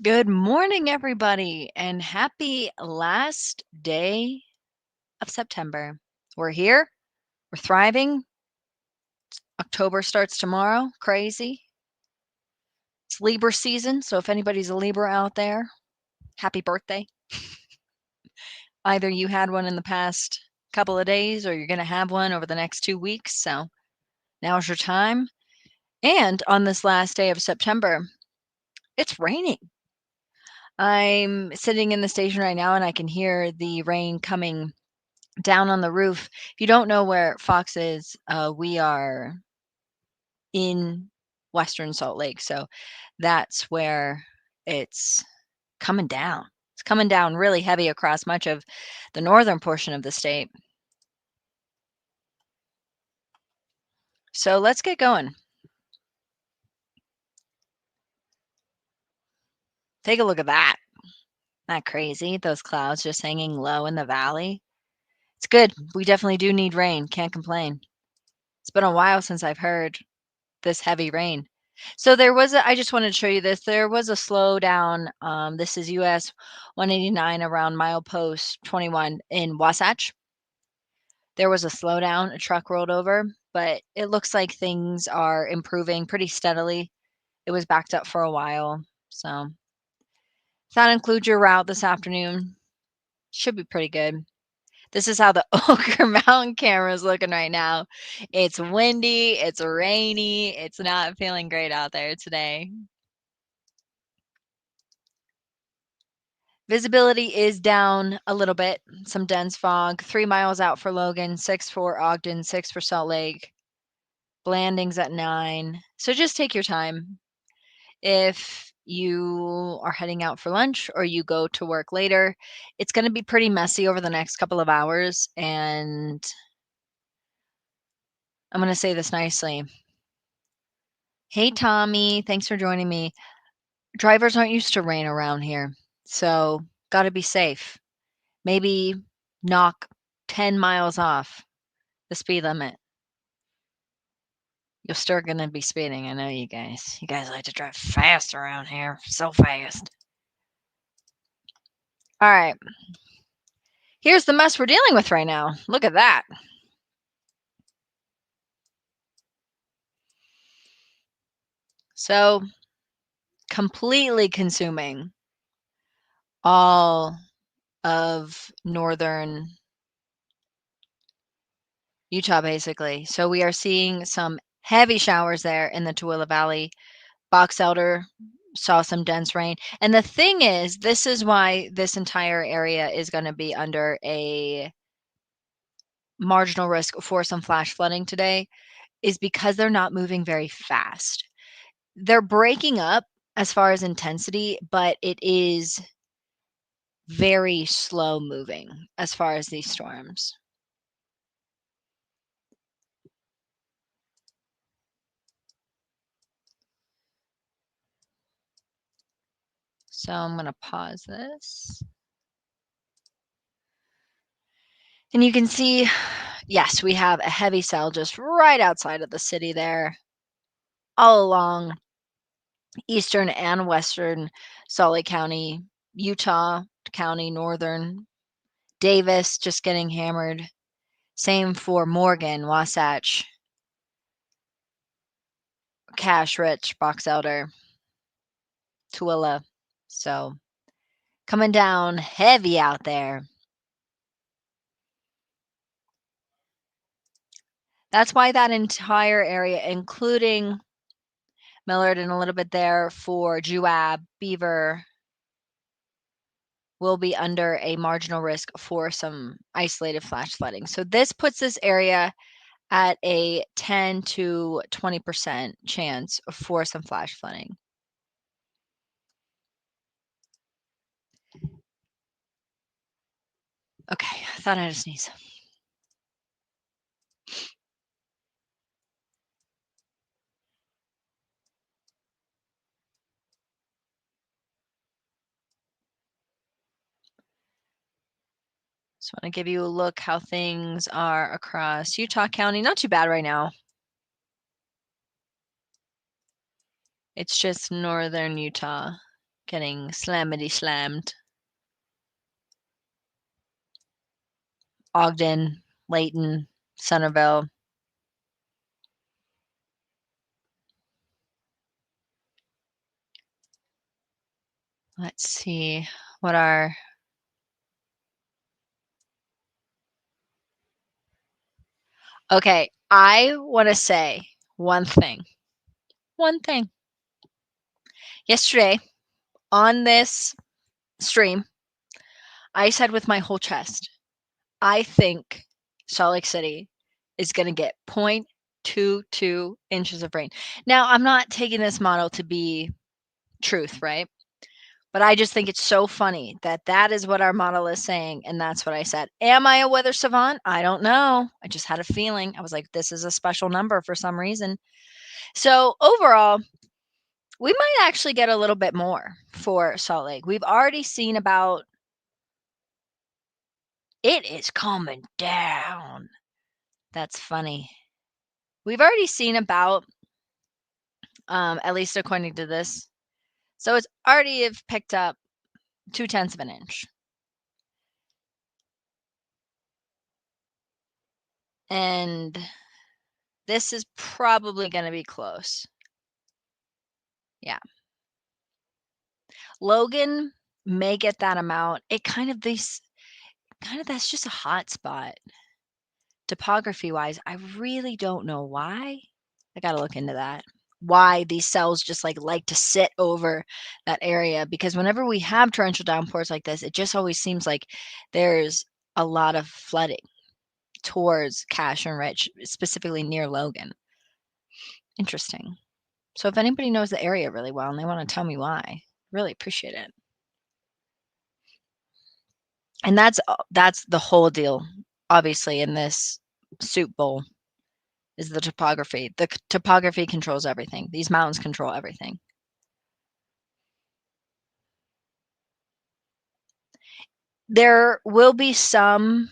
Good morning, everybody, and happy last day of September. We're here, we're thriving. October starts tomorrow. Crazy. It's Libra season, so if anybody's a Libra out there, happy birthday. Either you had one in the past couple of days or you're going to have one over the next 2 weeks. So now's your time. And on this last day of September, it's raining. I'm sitting in the station right now and I can hear the rain coming down on the roof. If you don't know where Fox is, we are in Western Salt Lake, so that's where it's coming down. It's coming down really heavy across much of the northern portion of the state. So let's get going. Take a look at that. Not crazy. Those clouds just hanging low in the valley. It's good. We definitely do need rain. Can't complain. It's been a while since I've heard this heavy rain. So I just wanted to show you this. There was a slowdown. This is US 189 around milepost 21 in Wasatch. There was a slowdown. A truck rolled over, but it looks like things are improving pretty steadily. It was backed up for a while. So if that includes your route this afternoon, should be pretty good. This is how the Ochre Mountain camera is looking right now. It's windy, it's rainy, it's not feeling great out there today. Visibility is down a little bit, some dense fog, 3 miles out for Logan, 6 for Ogden, 6 for Salt Lake. Blanding's at 9. So just take your time. If you are heading out for lunch or you go to work later, it's going to be pretty messy over the next couple of hours. And I'm going to say this nicely. Hey, Tommy, thanks for joining me. Drivers aren't used to rain around here, so got to be safe. Maybe knock 10 miles off the speed limit. You're still gonna be speeding, I know you guys. You guys like to drive fast around here, so fast. All right. Here's the mess we're dealing with right now. Look at that. So, completely consuming all of northern Utah, basically. So, we are seeing some heavy showers there in the Tooele Valley. Box Elder saw some dense rain. And the thing is, this is why this entire area is going to be under a marginal risk for some flash flooding today, is because they're not moving very fast. They're breaking up as far as intensity, but it is very slow moving as far as these storms. So I'm going to pause this. And you can see, yes, we have a heavy cell just right outside of the city there, all along eastern and western Salt Lake County, Utah County, northern, Davis just getting hammered. Same for Morgan, Wasatch, Cache Rich, Box Elder, Tooele. So coming down heavy out there. That's why that entire area, including Millard and a little bit there for Juab, Beaver, will be under a marginal risk for some isolated flash flooding. So this puts this area at a 10 to 20% chance for some flash flooding. Okay, I thought I had a sneeze. Just want to give you a look how things are across Utah County. Not too bad right now. It's just northern Utah getting slamity slammed. Ogden, Layton, Centerville. Let's see what our Okay, I want to say one thing. One thing. Yesterday on this stream, I said with my whole chest, I think Salt Lake City is going to get 0.22 inches of rain. Now, I'm not taking this model to be truth, right? But I just think it's so funny that that is what our model is saying, and that's what I said. Am I a weather savant? I don't know. I just had a feeling. I was like, this is a special number for some reason. So overall, we might actually get a little bit more for Salt Lake. We've already seen about it is calming down. That's funny. We've already seen about, at least according to this. So it's already have picked up 0.2 of an inch. And this is probably going to be close. Yeah. Logan may get that amount. It kind of that's just a hot spot. Topography wise, I really don't know why. I got to look into that. Why these cells just like to sit over that area, because whenever we have torrential downpours like this, it just always seems like there's a lot of flooding towards Cache and Rich, specifically near Logan. Interesting. So if anybody knows the area really well and they want to tell me why, really appreciate it. And that's the whole deal, obviously, in this soup bowl is the topography. The topography controls everything. These mountains control everything. There will be some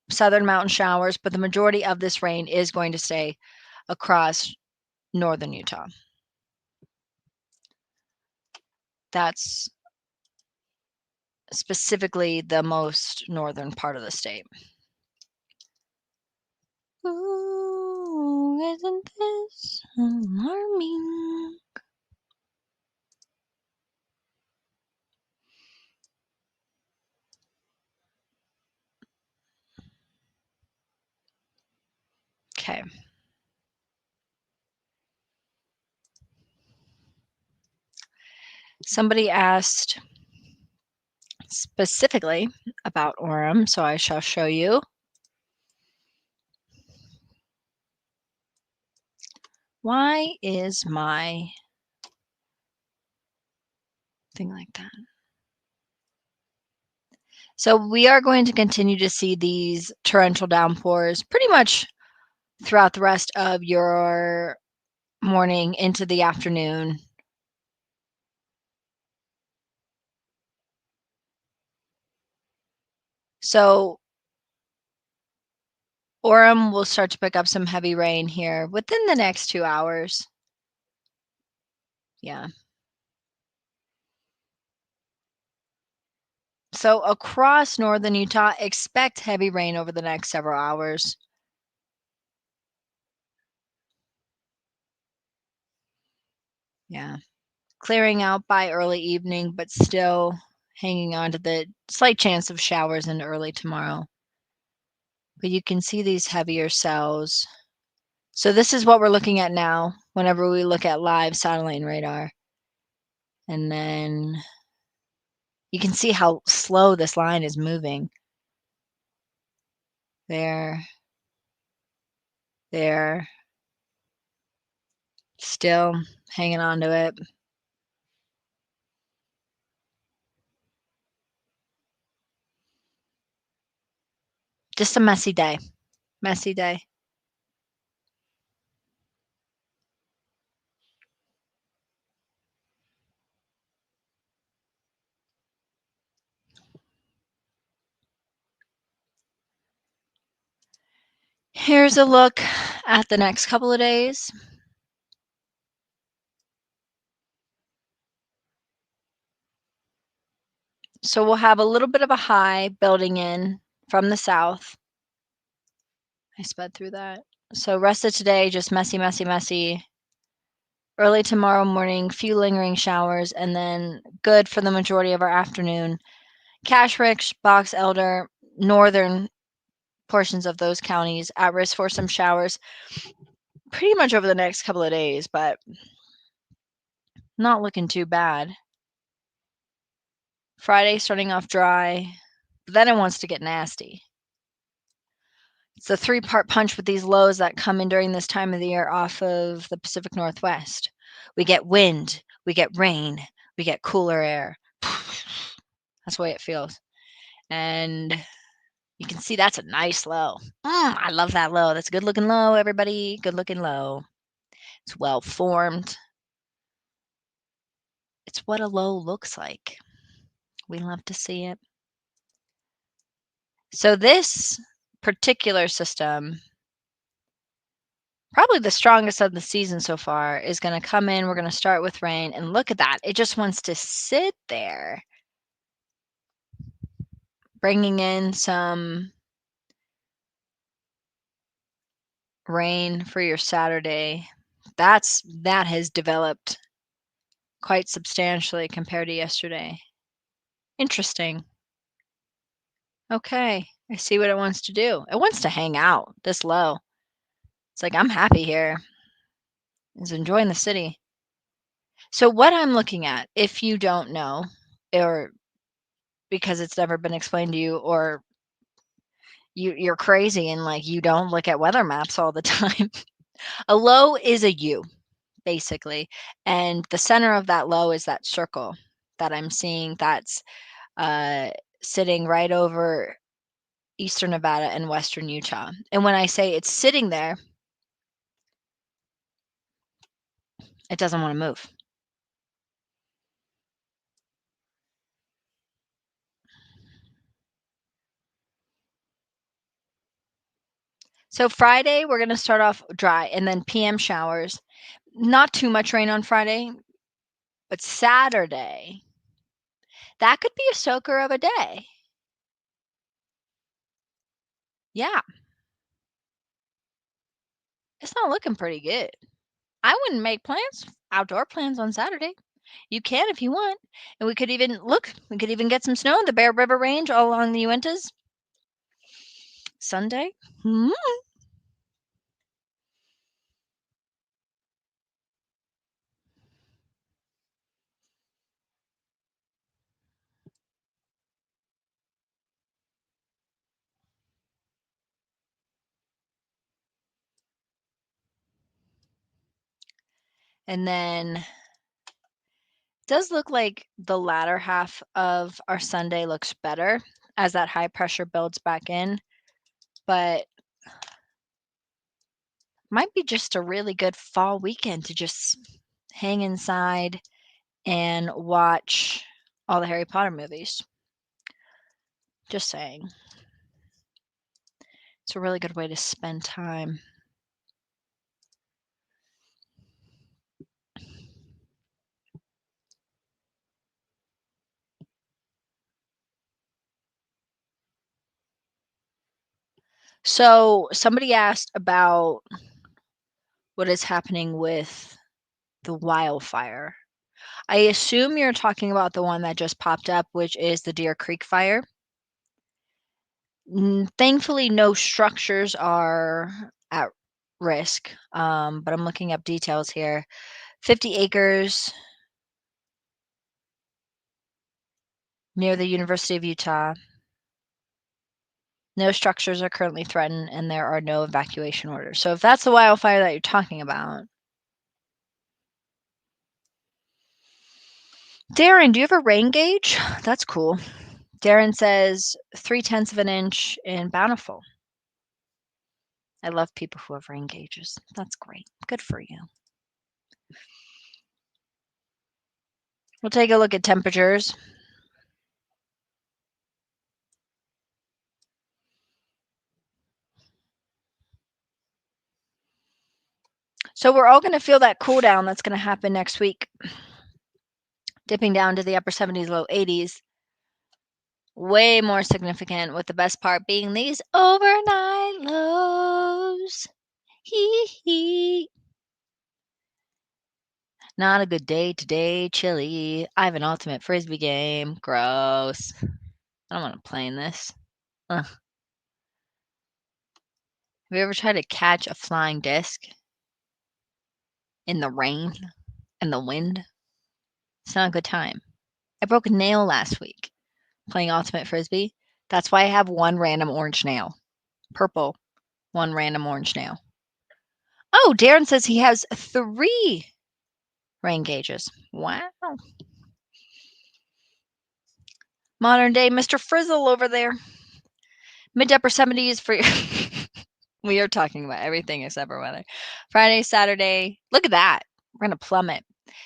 southern mountain showers, but the majority of this rain is going to stay across northern Utah. That's specifically the most northern part of the state. Ooh, isn't this alarming? Okay. Somebody asked specifically about Orem, so I shall show you. Why is my thing like that? So we are going to continue to see these torrential downpours pretty much throughout the rest of your morning into the afternoon. So Orem will start to pick up some heavy rain here within the next 2 hours. Yeah. So across northern Utah, expect heavy rain over the next several hours. Yeah. Clearing out by early evening, but still hanging on to the slight chance of showers in early tomorrow. But you can see these heavier cells. So this is what we're looking at now whenever we look at live satellite radar. And then you can see how slow this line is moving. There. Still hanging on to it. Just a messy day. Messy day. Here's a look at the next couple of days. So we'll have a little bit of a high building in from the south. I sped through that. So rest of today, just messy, messy, messy. Early tomorrow morning, few lingering showers, and then good for the majority of our afternoon. Cache Rich, Box Elder, northern portions of those counties at risk for some showers pretty much over the next couple of days, but not looking too bad. Friday starting off dry, but then it wants to get nasty. It's a three-part punch with these lows that come in during this time of the year off of the Pacific Northwest. We get wind, we get rain, we get cooler air. That's the way it feels. And you can see that's a nice low. I love that low. That's a good looking low, everybody. Good looking low. It's well formed. It's what a low looks like. We love to see it. So this particular system, probably the strongest of the season so far, is going to come in. We're going to start with rain, and look at that. It just wants to sit there, bringing in some rain for your Saturday. That has developed quite substantially compared to yesterday. Interesting. Okay, I see what it wants to do. It wants to hang out this low. It's like, I'm happy here. It's enjoying the city. So what I'm looking at, if you don't know, or because it's never been explained to you, or you're crazy and like you don't look at weather maps all the time. A low is a U, basically. And the center of that low is that circle that I'm seeing that's sitting right over eastern Nevada and western Utah. And when I say it's sitting there, it doesn't want to move. So Friday, we're going to start off dry and then PM showers. Not too much rain on Friday, but Saturday, that could be a soaker of a day. Yeah, it's not looking pretty good. I wouldn't make plans, outdoor plans on Saturday. You can if you want. And we could even get some snow in the Bear River Range all along the Uintas. Sunday. Hmm. And then it does look like the latter half of our Sunday looks better as that high pressure builds back in. But might be just a really good fall weekend to just hang inside and watch all the Harry Potter movies. Just saying. It's a really good way to spend time. So somebody asked about what is happening with the wildfire. I assume you're talking about the one that just popped up, which is the Deer Creek fire. Thankfully, no structures are at risk, but I'm looking up details here. 50 acres near the University of Utah. No structures are currently threatened, and there are no evacuation orders. So if that's the wildfire that you're talking about. Darren, do you have a rain gauge? That's cool. Darren says 3/10 of an inch in Bountiful. I love people who have rain gauges. That's great. Good for you. We'll take a look at temperatures. So we're all going to feel that cool down that's going to happen next week, dipping down to the upper 70s, low 80s. way more significant, with the best part being these overnight lows. Hee hee. Not a good day today, chilly. I have an ultimate frisbee game. Gross. I don't want to play in this. Ugh. Have you ever tried to catch a flying disc in the rain and the wind? It's not a good time. I broke a nail last week playing ultimate frisbee. That's why I have one random orange nail. Purple, one random orange nail. Oh, Darren says he has 3 rain gauges. Wow. Modern day Mr. Frizzle over there. Mid to upper 70s for we are talking about everything except for weather. Friday, Saturday. Look at that. We're going to plummet.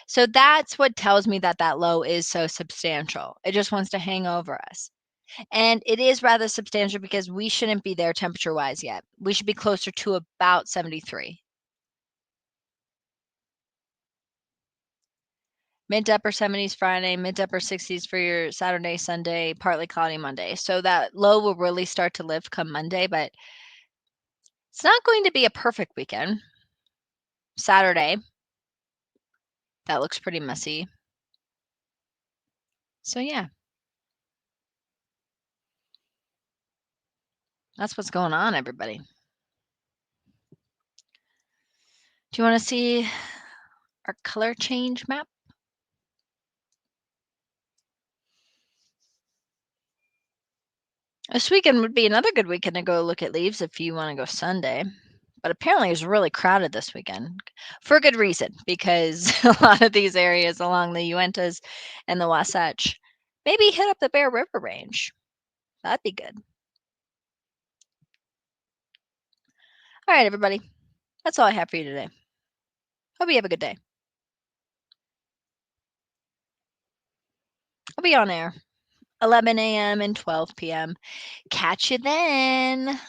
So that's what tells me that that low is so substantial. It just wants to hang over us. And it is rather substantial because we shouldn't be there temperature-wise yet. We should be closer to about 73. Mid to upper 70s Friday, mid to upper 60s for your Saturday, Sunday, partly cloudy Monday. So that low will really start to lift come Monday, but it's not going to be a perfect weekend. Saturday, that looks pretty messy. So yeah, that's what's going on, everybody. Do you want to see our color change map? This weekend would be another good weekend to go look at leaves if you want to go Sunday. But apparently it's really crowded this weekend for a good reason, because a lot of these areas along the Uintas and the Wasatch maybe hit up the Bear River Range. That'd be good. All right, everybody. That's all I have for you today. Hope you have a good day. I'll be on air 11 a.m. and 12 p.m. Catch you then.